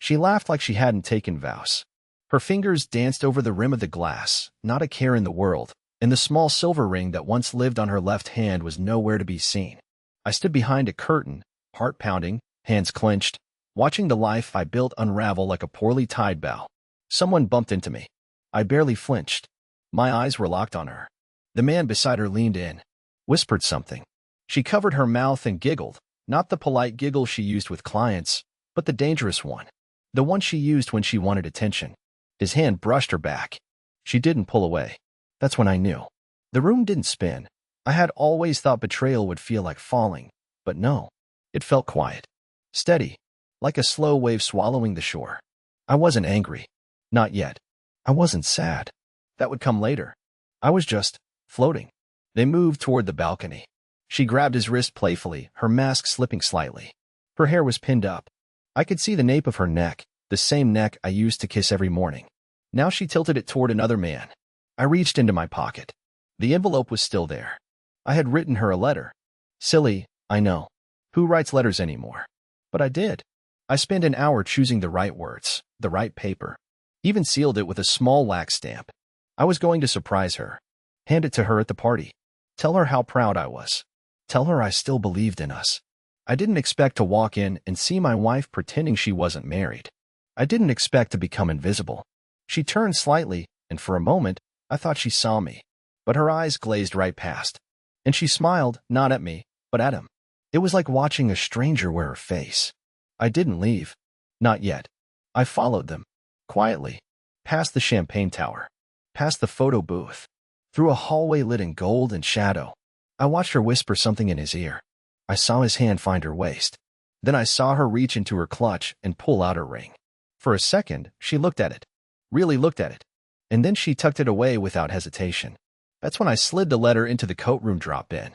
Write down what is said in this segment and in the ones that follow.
She laughed like she hadn't taken vows. Her fingers danced over the rim of the glass, not a care in the world, and the small silver ring that once lived on her left hand was nowhere to be seen. I stood behind a curtain, heart pounding, hands clenched, watching the life I built unravel like a poorly tied bow. Someone bumped into me. I barely flinched. My eyes were locked on her. The man beside her leaned in, whispered something. She covered her mouth and giggled, not the polite giggle she used with clients, but the dangerous one. The one she used when she wanted attention. His hand brushed her back. She didn't pull away. That's when I knew. The room didn't spin. I had always thought betrayal would feel like falling, but no. It felt quiet. Steady, like a slow wave swallowing the shore. I wasn't angry. Not yet. I wasn't sad. That would come later. I was just floating. They moved toward the balcony. She grabbed his wrist playfully, her mask slipping slightly. Her hair was pinned up. I could see the nape of her neck, the same neck I used to kiss every morning. Now she tilted it toward another man. I reached into my pocket. The envelope was still there. I had written her a letter. Silly, I know. Who writes letters anymore? But I did. I spent an hour choosing the right words, the right paper. Even sealed it with a small wax stamp. I was going to surprise her. Hand it to her at the party. Tell her how proud I was. Tell her I still believed in us. I didn't expect to walk in and see my wife pretending she wasn't married. I didn't expect to become invisible. She turned slightly, and for a moment, I thought she saw me. But her eyes glazed right past. And she smiled, not at me, but at him. It was like watching a stranger wear her face. I didn't leave. Not yet. I followed them. Quietly. Past the champagne tower. Past the photo booth. Through a hallway lit in gold and shadow. I watched her whisper something in his ear. I saw his hand find her waist. Then I saw her reach into her clutch and pull out her ring. For a second, she looked at it. Really looked at it. And then she tucked it away without hesitation. That's when I slid the letter into the coat room drop-in.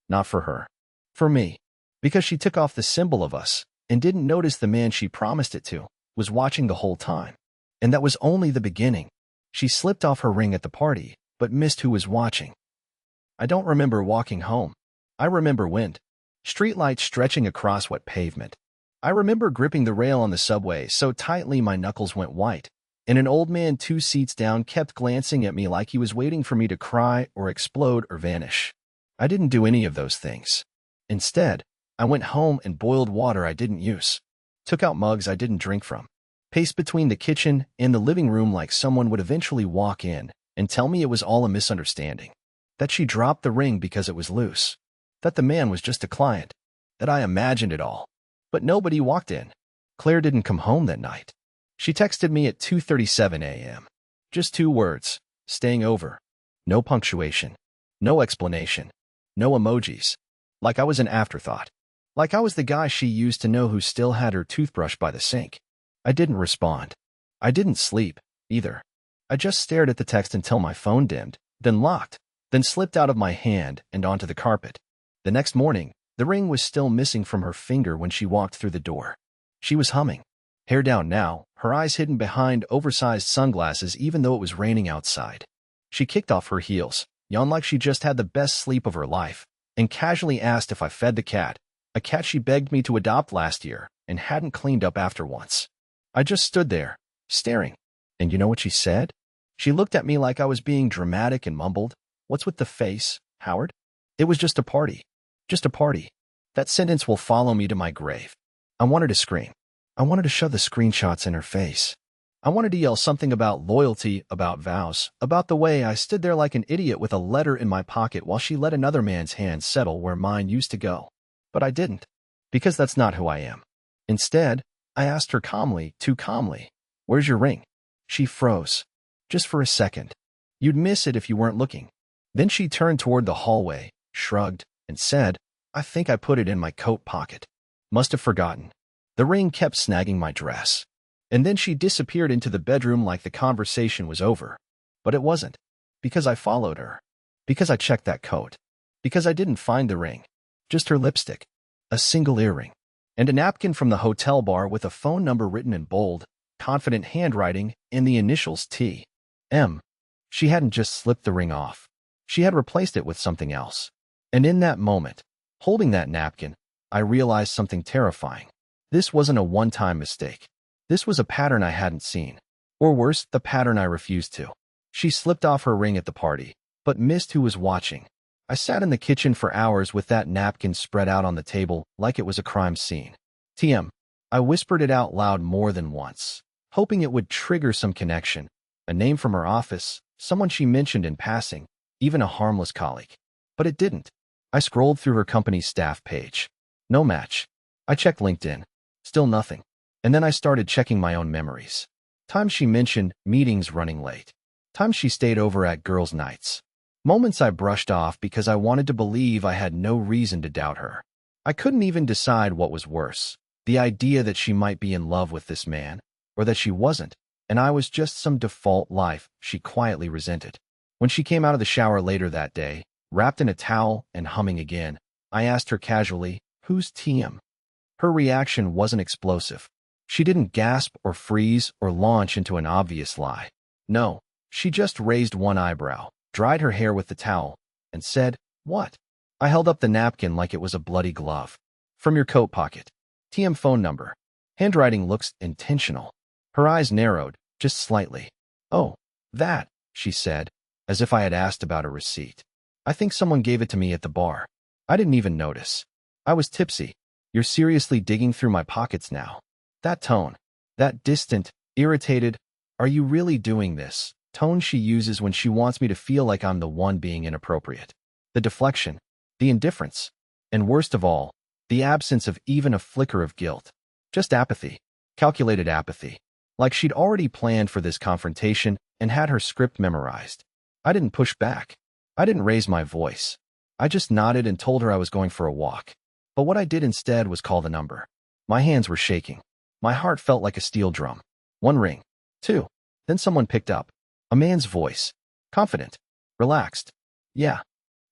Not for her. For me. Because she took off the symbol of us and didn't notice the man she promised it to was watching the whole time. And that was only the beginning. She slipped off her ring at the party, but missed who was watching. I don't remember walking home. I remember wind. Streetlights stretching across wet pavement. I remember gripping the rail on the subway so tightly my knuckles went white, and an old man 2 seats down kept glancing at me like he was waiting for me to cry or explode or vanish. I didn't do any of those things. Instead, I went home and boiled water I didn't use. Took out mugs I didn't drink from. Paced between the kitchen and the living room like someone would eventually walk in and tell me it was all a misunderstanding. That she dropped the ring because it was loose. That the man was just a client. That I imagined it all. But nobody walked in. Claire didn't come home that night. She texted me at 2:37 a.m. Just 2 words. Staying over. No punctuation. No explanation. No emojis. Like I was an afterthought. Like I was the guy she used to know who still had her toothbrush by the sink. I didn't respond. I didn't sleep, either. I just stared at the text until my phone dimmed, then locked, then slipped out of my hand and onto the carpet. The next morning, the ring was still missing from her finger when she walked through the door. She was humming. Hair down now, her eyes hidden behind oversized sunglasses even though it was raining outside. She kicked off her heels, yawned like she just had the best sleep of her life, and casually asked if I fed the cat, a cat she begged me to adopt last year and hadn't cleaned up after once. I just stood there, staring. And you know what she said? She looked at me like I was being dramatic and mumbled, "What's with the face, Howard?" It was just a party. Just a party. That sentence will follow me to my grave. I wanted to scream. I wanted to shove the screenshots in her face. I wanted to yell something about loyalty, about vows, about the way I stood there like an idiot with a letter in my pocket while she let another man's hand settle where mine used to go. But I didn't. Because that's not who I am. Instead, I asked her calmly, too calmly, "Where's your ring?" She froze. Just for a second. You'd miss it if you weren't looking. Then she turned toward the hallway, shrugged, and said, "I think I put it in my coat pocket. Must have forgotten." The ring kept snagging my dress. And then she disappeared into the bedroom like the conversation was over. But it wasn't. Because I followed her. Because I checked that coat. Because I didn't find the ring. Just her lipstick. A single earring. And a napkin from the hotel bar with a phone number written in bold, confident handwriting and the initials T.M. She hadn't just slipped the ring off. She had replaced it with something else. And in that moment, holding that napkin, I realized something terrifying. This wasn't a one-time mistake. This was a pattern I hadn't seen. Or worse, the pattern I refused to. She slipped off her ring at the party, but missed who was watching. I sat in the kitchen for hours with that napkin spread out on the table like it was a crime scene. TM. I whispered it out loud more than once, hoping it would trigger some connection. A name from her office, someone she mentioned in passing, even a harmless colleague. But it didn't. I scrolled through her company's staff page. No match. I checked LinkedIn. Still nothing. And then I started checking my own memories. Times she mentioned meetings running late. Times she stayed over at girls' nights. Moments I brushed off because I wanted to believe I had no reason to doubt her. I couldn't even decide what was worse, the idea that she might be in love with this man, or that she wasn't, and I was just some default life she quietly resented. When she came out of the shower later that day, wrapped in a towel and humming again, I asked her casually, "Who's TM?" Her reaction wasn't explosive. She didn't gasp or freeze or launch into an obvious lie. No, she just raised one eyebrow, dried her hair with the towel, and said, "What?" I held up the napkin like it was a bloody glove. "From your coat pocket. TM phone number." Handwriting looks intentional. Her eyes narrowed, just slightly. "Oh, that," she said, as if I had asked about a receipt. "I think someone gave it to me at the bar. I didn't even notice. I was tipsy. You're seriously digging through my pockets now." That tone, that distant, irritated, "Are you really doing this?" tone she uses when she wants me to feel like I'm the one being inappropriate. The deflection, the indifference, and worst of all, the absence of even a flicker of guilt. Just apathy, calculated apathy, like she'd already planned for this confrontation and had her script memorized. I didn't push back. I didn't raise my voice. I just nodded and told her I was going for a walk. But what I did instead was call the number. My hands were shaking. My heart felt like a steel drum. One ring. Two. Then someone picked up. A man's voice. Confident. Relaxed. "Yeah."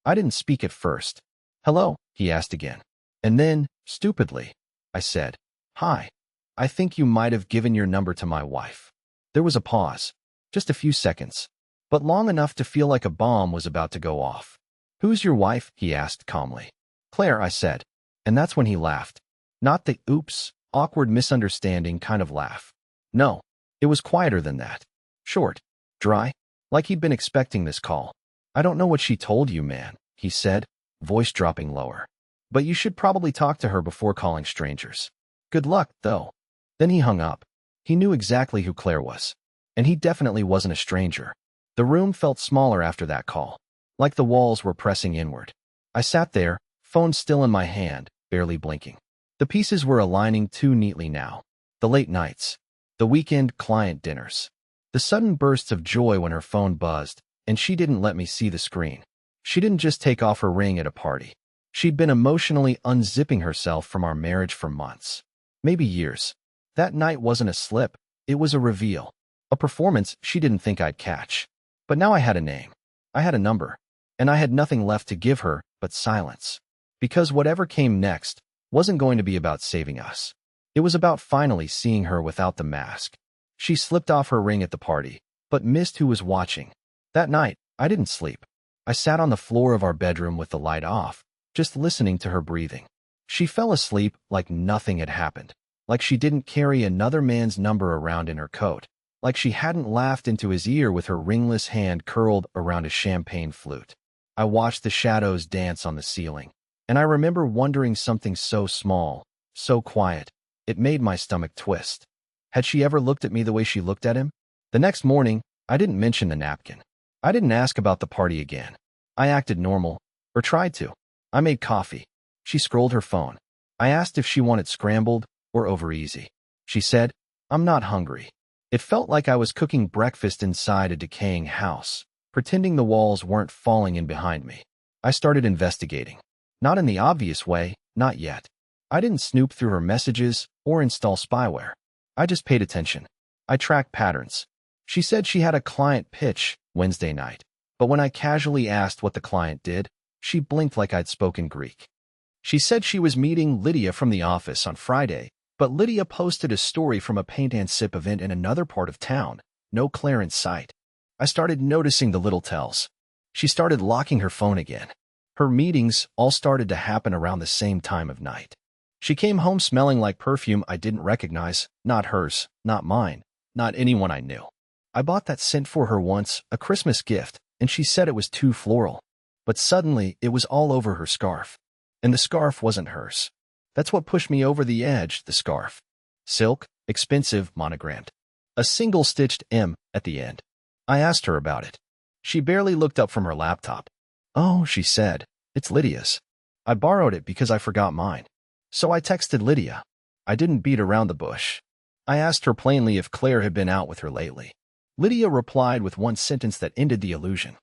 I didn't speak at first. "Hello?" he asked again. And then, stupidly, I said, "Hi. I think you might have given your number to my wife." There was a pause. Just a few seconds. But long enough to feel like a bomb was about to go off. "Who's your wife?" he asked calmly. "Claire," I said. And that's when he laughed. Not the oops, awkward misunderstanding kind of laugh. No, it was quieter than that. Short, dry, like he'd been expecting this call. "I don't know what she told you, man," he said, voice dropping lower. "But you should probably talk to her before calling strangers. Good luck, though." Then he hung up. He knew exactly who Claire was. And he definitely wasn't a stranger. The room felt smaller after that call, like the walls were pressing inward. I sat there, phone still in my hand, barely blinking. The pieces were aligning too neatly now. The late nights. The weekend client dinners. The sudden bursts of joy when her phone buzzed, and she didn't let me see the screen. She didn't just take off her ring at a party. She'd been emotionally unzipping herself from our marriage for months. Maybe years. That night wasn't a slip. It was a reveal. A performance she didn't think I'd catch. But now I had a name. I had a number. And I had nothing left to give her but silence. Because whatever came next wasn't going to be about saving us. It was about finally seeing her without the mask. She slipped off her ring at the party, but missed who was watching. That night, I didn't sleep. I sat on the floor of our bedroom with the light off, just listening to her breathing. She fell asleep like nothing had happened, like she didn't carry another man's number around in her coat, like she hadn't laughed into his ear with her ringless hand curled around a champagne flute. I watched the shadows dance on the ceiling, and I remember wondering something so small, so quiet, it made my stomach twist. Had she ever looked at me the way she looked at him? The next morning, I didn't mention the napkin. I didn't ask about the party again. I acted normal, or tried to. I made coffee. She scrolled her phone. I asked if she wanted scrambled or over easy. She said, "I'm not hungry." It felt like I was cooking breakfast inside a decaying house, pretending the walls weren't falling in behind me. I started investigating. Not in the obvious way, not yet. I didn't snoop through her messages or install spyware. I just paid attention. I tracked patterns. She said she had a client pitch Wednesday night, but when I casually asked what the client did, she blinked like I'd spoken Greek. She said she was meeting Lydia from the office on Friday, but Lydia posted a story from a paint and sip event in another part of town, no Claire in sight. I started noticing the little tells. She started locking her phone again. Her meetings all started to happen around the same time of night. She came home smelling like perfume I didn't recognize, not hers, not mine, not anyone I knew. I bought that scent for her once, a Christmas gift, and she said it was too floral. But suddenly, it was all over her scarf. And the scarf wasn't hers. That's what pushed me over the edge, the scarf. Silk, expensive, monogrammed. A single-stitched M at the end. I asked her about it. She barely looked up from her laptop. "Oh," she said, "it's Lydia's. I borrowed it because I forgot mine." So I texted Lydia. I didn't beat around the bush. I asked her plainly if Claire had been out with her lately. Lydia replied with one sentence that ended the illusion.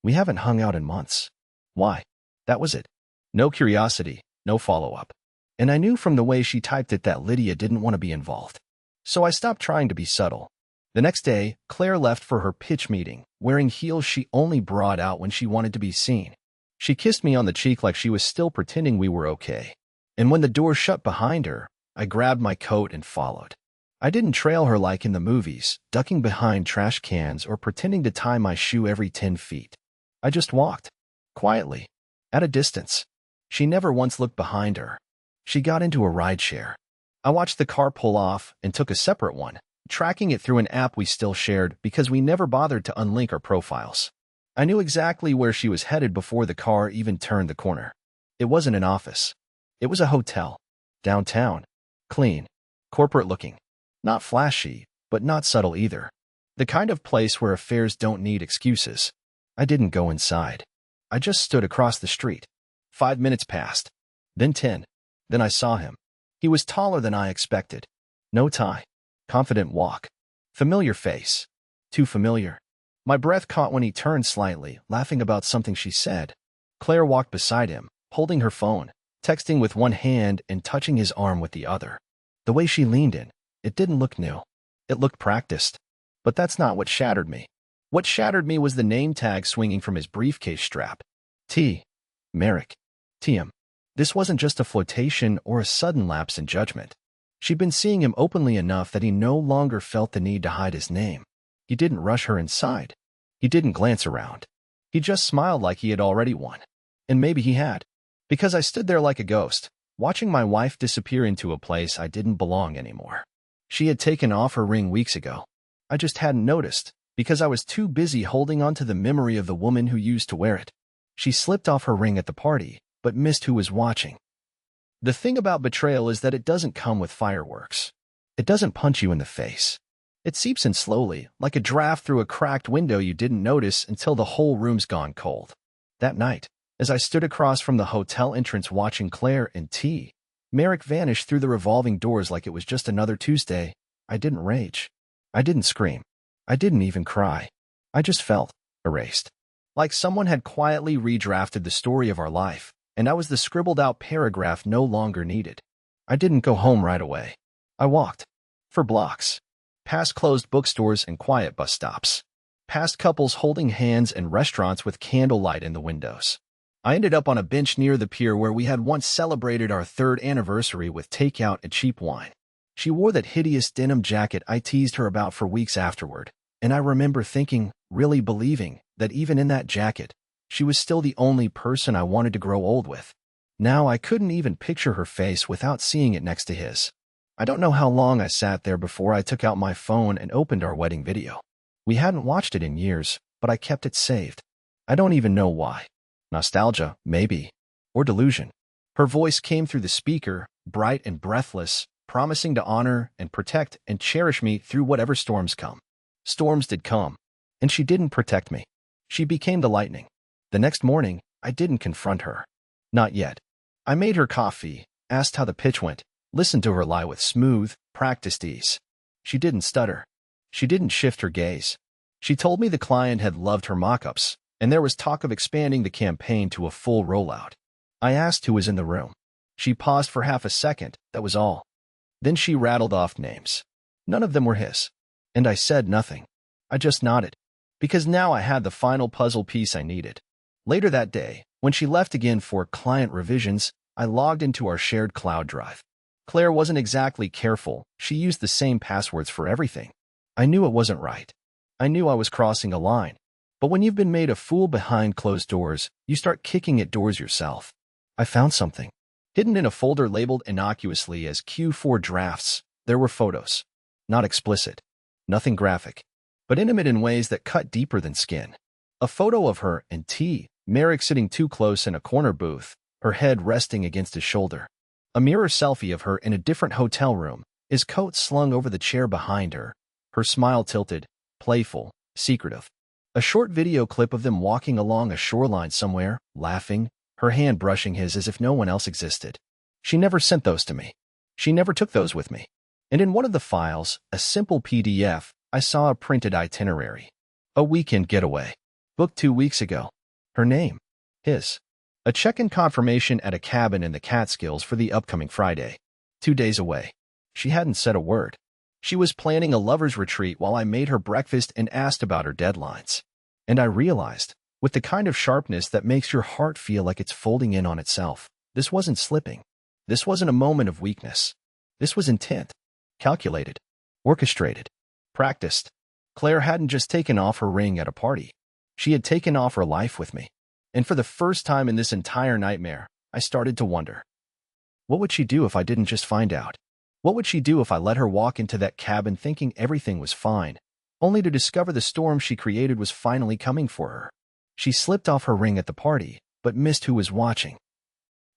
"We haven't hung out in months." Why? That was it. No curiosity, no follow-up. And I knew from the way she typed it that Lydia didn't want to be involved. So I stopped trying to be subtle. The next day, Claire left for her pitch meeting, wearing heels she only brought out when she wanted to be seen. She kissed me on the cheek like she was still pretending we were okay. And when the door shut behind her, I grabbed my coat and followed. I didn't trail her like in the movies, ducking behind trash cans or pretending to tie my shoe every 10 feet. I just walked. Quietly. At a distance. She never once looked behind her. She got into a rideshare. I watched the car pull off and took a separate one, tracking it through an app we still shared because we never bothered to unlink our profiles. I knew exactly where she was headed before the car even turned the corner. It wasn't an office. It was a hotel. Downtown. Clean. Corporate-looking. Not flashy, but not subtle either. The kind of place where affairs don't need excuses. I didn't go inside. I just stood across the street. 5 minutes passed. Then 10. Then I saw him. He was taller than I expected. No tie. Confident walk. Familiar face. Too familiar. My breath caught when he turned slightly, laughing about something she said. Claire walked beside him, holding her phone, texting with one hand and touching his arm with the other. The way she leaned in, it didn't look new. It looked practiced. But that's not what shattered me. What shattered me was the name tag swinging from his briefcase strap. T. Merrick. TM. This wasn't just a flirtation or a sudden lapse in judgment. She'd been seeing him openly enough that he no longer felt the need to hide his name. He didn't rush her inside. He didn't glance around. He just smiled like he had already won. And maybe he had. Because I stood there like a ghost, watching my wife disappear into a place I didn't belong anymore. She had taken off her ring weeks ago. I just hadn't noticed, because I was too busy holding on to the memory of the woman who used to wear it. She slipped off her ring at the party, but missed who was watching. The thing about betrayal is that it doesn't come with fireworks. It doesn't punch you in the face. It seeps in slowly, like a draft through a cracked window you didn't notice until the whole room's gone cold. That night, as I stood across from the hotel entrance watching Claire and T. Merrick vanish through the revolving doors like it was just another Tuesday, I didn't rage. I didn't scream. I didn't even cry. I just felt erased. Like someone had quietly redrafted the story of our life, and I was the scribbled-out paragraph no longer needed. I didn't go home right away. I walked. For blocks. Past closed bookstores and quiet bus stops. Past couples holding hands and restaurants with candlelight in the windows. I ended up on a bench near the pier where we had once celebrated our 3rd anniversary with takeout and cheap wine. She wore that hideous denim jacket I teased her about for weeks afterward, and I remember thinking, really believing, that even in that jacket, she was still the only person I wanted to grow old with. Now I couldn't even picture her face without seeing it next to his. I don't know how long I sat there before I took out my phone and opened our wedding video. We hadn't watched it in years, but I kept it saved. I don't even know why. Nostalgia, maybe. Or delusion. Her voice came through the speaker, bright and breathless, promising to honor and protect and cherish me through whatever storms come. Storms did come. And she didn't protect me. She became the lightning. The next morning, I didn't confront her. Not yet. I made her coffee, asked how the pitch went, listened to her lie with smooth, practiced ease. She didn't stutter. She didn't shift her gaze. She told me the client had loved her mock-ups, and there was talk of expanding the campaign to a full rollout. I asked who was in the room. She paused for half a second, that was all. Then she rattled off names. None of them were his. And I said nothing. I just nodded. Because now I had the final puzzle piece I needed. Later that day, when she left again for client revisions, I logged into our shared cloud drive. Claire wasn't exactly careful. She used the same passwords for everything. I knew it wasn't right. I knew I was crossing a line. But when you've been made a fool behind closed doors, you start kicking at doors yourself. I found something. Hidden in a folder labeled innocuously as Q4 drafts, there were photos. Not explicit, nothing graphic, but intimate in ways that cut deeper than skin. A photo of her and T. Merrick sitting too close in a corner booth, her head resting against his shoulder. A mirror selfie of her in a different hotel room, his coat slung over the chair behind her, her smile tilted, playful, secretive. A short video clip of them walking along a shoreline somewhere, laughing, her hand brushing his as if no one else existed. She never sent those to me. She never took those with me. And in one of the files, a simple PDF, I saw a printed itinerary. A weekend getaway. Booked 2 weeks ago. Her name. His. A check-in confirmation at a cabin in the Catskills for the upcoming Friday. 2 days away. She hadn't said a word. She was planning a lover's retreat while I made her breakfast and asked about her deadlines. And I realized, with the kind of sharpness that makes your heart feel like it's folding in on itself, this wasn't slipping. This wasn't a moment of weakness. This was intent. Calculated. Orchestrated. Practiced. Claire hadn't just taken off her ring at a party. She had taken off her life with me. And for the first time in this entire nightmare, I started to wonder. What would she do if I didn't just find out? What would she do if I let her walk into that cabin thinking everything was fine, only to discover the storm she created was finally coming for her? She slipped off her ring at the party, but missed who was watching.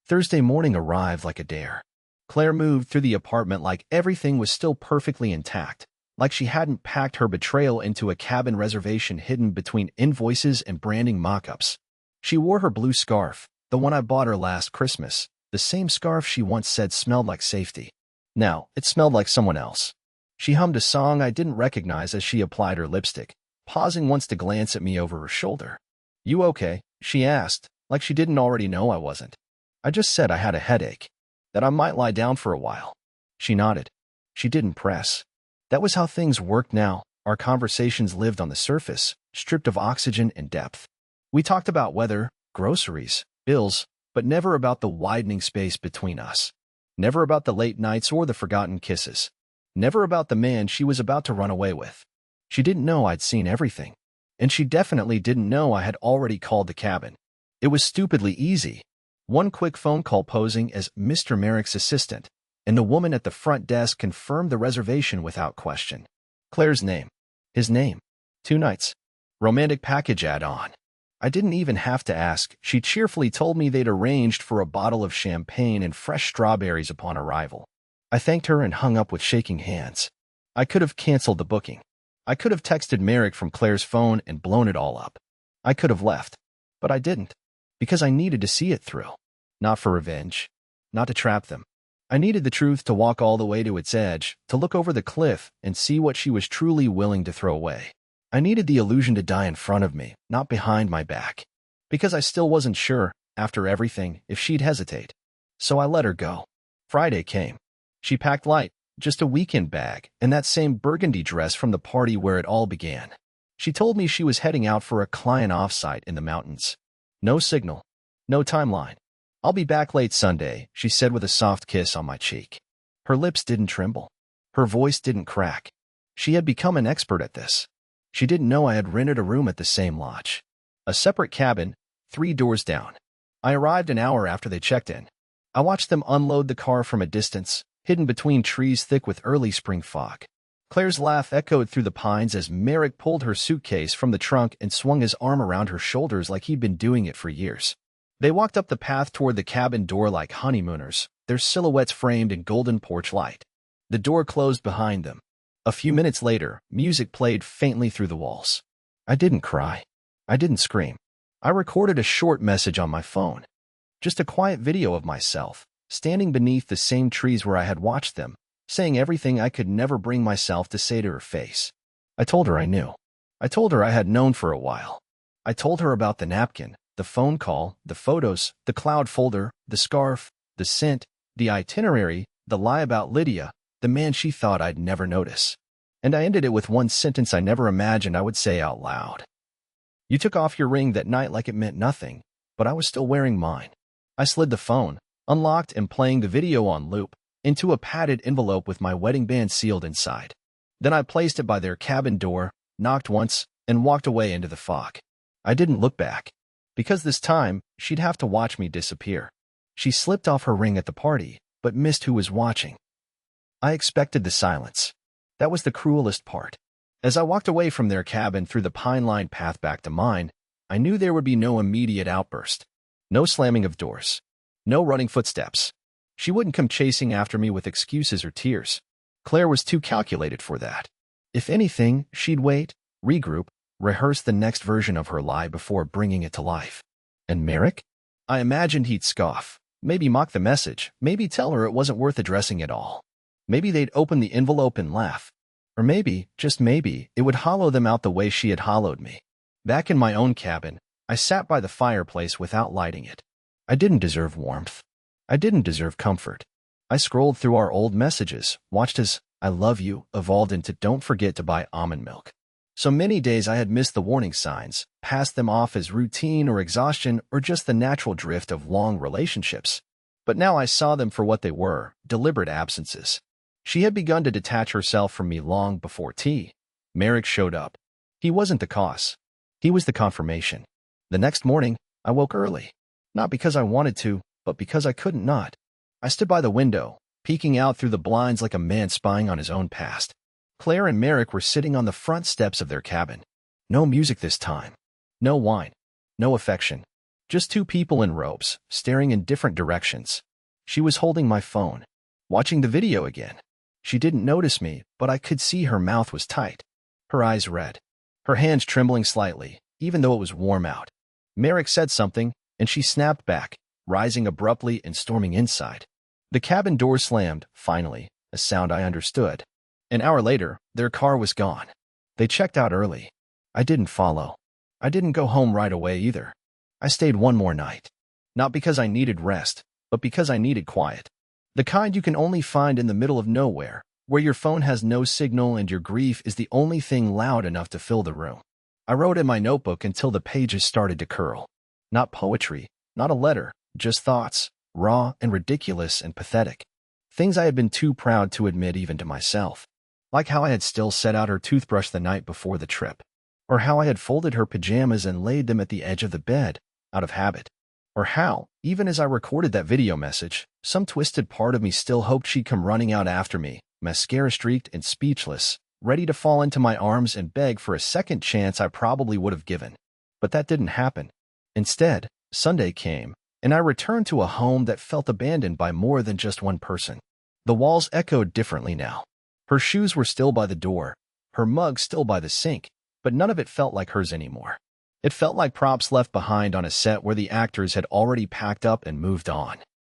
Thursday morning arrived like a dare. Claire moved through the apartment like everything was still perfectly intact, like she hadn't packed her betrayal into a cabin reservation hidden between invoices and branding mock-ups. She wore her blue scarf, the one I bought her last Christmas, the same scarf she once said smelled like safety. Now, it smelled like someone else. She hummed a song I didn't recognize as she applied her lipstick, pausing once to glance at me over her shoulder. "You okay?" she asked, like she didn't already know I wasn't. I just said I had a headache, that I might lie down for a while. She nodded. She didn't press. That was how things worked now. Our conversations lived on the surface, stripped of oxygen and depth. We talked about weather, groceries, bills, but never about the widening space between us. Never about the late nights or the forgotten kisses. Never about the man she was about to run away with. She didn't know I'd seen everything. And she definitely didn't know I had already called the cabin. It was stupidly easy. One quick phone call posing as Mr. Merrick's assistant, and the woman at the front desk confirmed the reservation without question. Claire's name. His name. 2 nights. Romantic package add-on. I didn't even have to ask. She cheerfully told me they'd arranged for a bottle of champagne and fresh strawberries upon arrival. I thanked her and hung up with shaking hands. I could have canceled the booking. I could have texted Merrick from Claire's phone and blown it all up. I could have left. But I didn't. Because I needed to see it through. Not for revenge. Not to trap them. I needed the truth to walk all the way to its edge, to look over the cliff and see what she was truly willing to throw away. I needed the illusion to die in front of me, not behind my back. Because I still wasn't sure, after everything, if she'd hesitate. So I let her go. Friday came. She packed light, just a weekend bag, and that same burgundy dress from the party where it all began. She told me she was heading out for a client offsite in the mountains. No signal. No timeline. "I'll be back late Sunday," she said with a soft kiss on my cheek. Her lips didn't tremble. Her voice didn't crack. She had become an expert at this. She didn't know I had rented a room at the same lodge. A separate cabin, 3 doors down. I arrived an hour after they checked in. I watched them unload the car from a distance, hidden between trees thick with early spring fog. Claire's laugh echoed through the pines as Merrick pulled her suitcase from the trunk and swung his arm around her shoulders like he'd been doing it for years. They walked up the path toward the cabin door like honeymooners, their silhouettes framed in golden porch light. The door closed behind them. A few minutes later, music played faintly through the walls. I didn't cry. I didn't scream. I recorded a short message on my phone. Just a quiet video of myself, standing beneath the same trees where I had watched them, saying everything I could never bring myself to say to her face. I told her I knew. I told her I had known for a while. I told her about the napkin, the phone call, the photos, the cloud folder, the scarf, the scent, the itinerary, the lie about Lydia, the man she thought I'd never notice. And I ended it with one sentence I never imagined I would say out loud. "You took off your ring that night like it meant nothing, but I was still wearing mine." I slid the phone, unlocked and playing the video on loop, into a padded envelope with my wedding band sealed inside. Then I placed it by their cabin door, knocked once, and walked away into the fog. I didn't look back. Because this time, she'd have to watch me disappear. She slipped off her ring at the party, but missed who was watching. I expected the silence. That was the cruelest part. As I walked away from their cabin through the pine-lined path back to mine, I knew there would be no immediate outburst. No slamming of doors. No running footsteps. She wouldn't come chasing after me with excuses or tears. Claire was too calculated for that. If anything, she'd wait, regroup, rehearse the next version of her lie before bringing it to life. And Merrick? I imagined he'd scoff, maybe mock the message, maybe tell her it wasn't worth addressing at all. Maybe they'd open the envelope and laugh. Or maybe, just maybe, it would hollow them out the way she had hollowed me. Back in my own cabin, I sat by the fireplace without lighting it. I didn't deserve warmth. I didn't deserve comfort. I scrolled through our old messages, watched as "I love you" evolved into "don't forget to buy almond milk." So many days I had missed the warning signs, passed them off as routine or exhaustion or just the natural drift of long relationships. But now I saw them for what they were, deliberate absences. She had begun to detach herself from me long before Merrick showed up. He wasn't the cause. He was the confirmation. The next morning, I woke early. Not because I wanted to, but because I couldn't not. I stood by the window, peeking out through the blinds like a man spying on his own past. Claire and Merrick were sitting on the front steps of their cabin. No music this time. No wine. No affection. Just two people in robes, staring in different directions. She was holding my phone, watching the video again. She didn't notice me, but I could see her mouth was tight. Her eyes red. Her hands trembling slightly, even though it was warm out. Merrick said something, and she snapped back, rising abruptly and storming inside. The cabin door slammed, finally, a sound I understood. An hour later, their car was gone. They checked out early. I didn't follow. I didn't go home right away either. I stayed one more night. Not because I needed rest, but because I needed quiet. The kind you can only find in the middle of nowhere, where your phone has no signal and your grief is the only thing loud enough to fill the room. I wrote in my notebook until the pages started to curl. Not poetry, not a letter, just thoughts, raw and ridiculous and pathetic. Things I had been too proud to admit even to myself. Like how I had still set out her toothbrush the night before the trip. Or how I had folded her pajamas and laid them at the edge of the bed, out of habit. Or how, even as I recorded that video message, some twisted part of me still hoped she'd come running out after me, mascara-streaked and speechless, ready to fall into my arms and beg for a second chance I probably would have given. But that didn't happen. Instead, Sunday came, and I returned to a home that felt abandoned by more than just one person. The walls echoed differently now. Her shoes were still by the door, her mug still by the sink, but none of it felt like hers anymore. It felt like props left behind on a set where the actors had already packed up and moved on.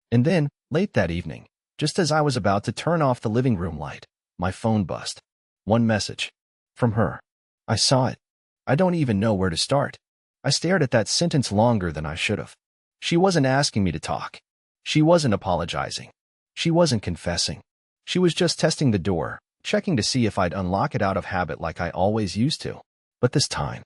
And then, late that evening, just as I was about to turn off the living room light, my phone buzzed. One message. From her. I saw it. I don't even know where to start. I stared at that sentence longer than I should have. She wasn't asking me to talk. She wasn't apologizing. She wasn't confessing. She was just testing the door, checking to see if I'd unlock it out of habit like I always used to. But this time,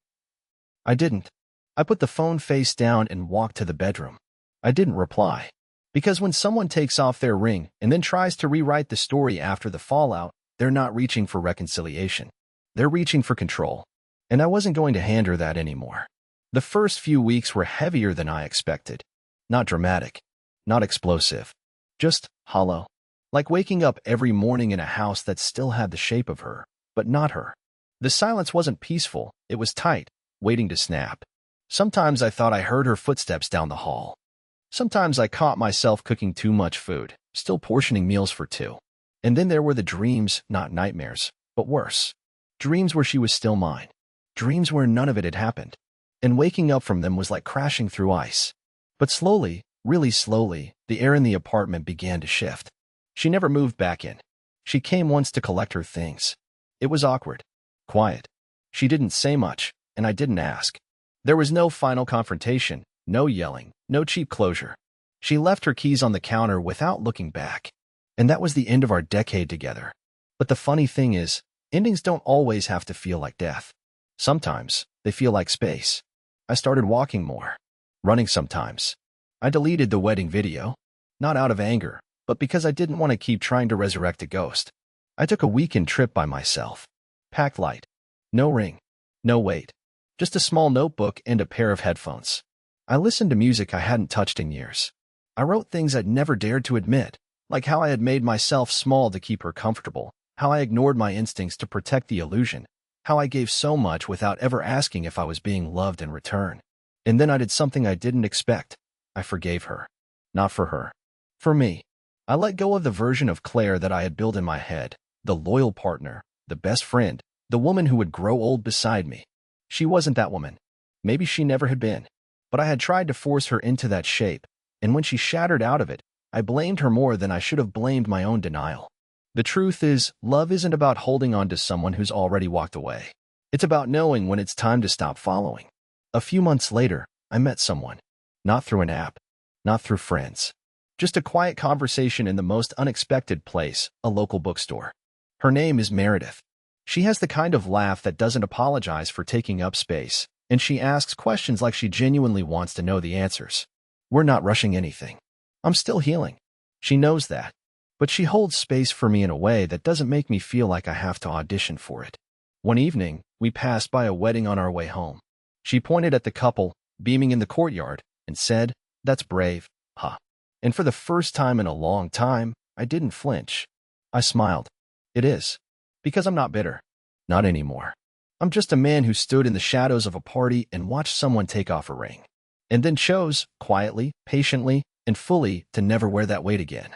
I didn't. I put the phone face down and walked to the bedroom. I didn't reply. Because when someone takes off their ring and then tries to rewrite the story after the fallout, they're not reaching for reconciliation. They're reaching for control. And I wasn't going to hand her that anymore. The first few weeks were heavier than I expected. Not dramatic. Not explosive. Just hollow. Like waking up every morning in a house that still had the shape of her, but not her. The silence wasn't peaceful, it was tight, waiting to snap. Sometimes I thought I heard her footsteps down the hall. Sometimes I caught myself cooking too much food, still portioning meals for two. And then there were the dreams, not nightmares, but worse. Dreams where she was still mine. Dreams where none of it had happened. And waking up from them was like crashing through ice. But slowly, really slowly, the air in the apartment began to shift. She never moved back in. She came once to collect her things. It was awkward. Quiet. She didn't say much, and I didn't ask. There was no final confrontation, no yelling, no cheap closure. She left her keys on the counter without looking back. And that was the end of our decade together. But the funny thing is, endings don't always have to feel like death. Sometimes, they feel like space. I started walking more. Running sometimes. I deleted the wedding video. Not out of anger, but because I didn't want to keep trying to resurrect a ghost. I took a weekend trip by myself. Packed light. No ring. No weight. Just a small notebook and a pair of headphones. I listened to music I hadn't touched in years. I wrote things I'd never dared to admit, like how I had made myself small to keep her comfortable, how I ignored my instincts to protect the illusion, how I gave so much without ever asking if I was being loved in return. And then I did something I didn't expect. I forgave her. Not for her. For me. I let go of the version of Claire that I had built in my head, the loyal partner, the best friend, the woman who would grow old beside me. She wasn't that woman. Maybe she never had been. But I had tried to force her into that shape, and when she shattered out of it, I blamed her more than I should have blamed my own denial. The truth is, love isn't about holding on to someone who's already walked away. It's about knowing when it's time to stop following. A few months later, I met someone. Not through an app. Not through friends. Just a quiet conversation in the most unexpected place, a local bookstore. Her name is Meredith. She has the kind of laugh that doesn't apologize for taking up space, and she asks questions like she genuinely wants to know the answers. We're not rushing anything. I'm still healing. She knows that. But she holds space for me in a way that doesn't make me feel like I have to audition for it. One evening, we passed by a wedding on our way home. She pointed at the couple, beaming in the courtyard, and said, "That's brave, huh?" And for the first time in a long time, I didn't flinch. I smiled. It is. Because I'm not bitter. Not anymore. I'm just a man who stood in the shadows of a party and watched someone take off a ring. And then chose, quietly, patiently, and fully, to never wear that weight again.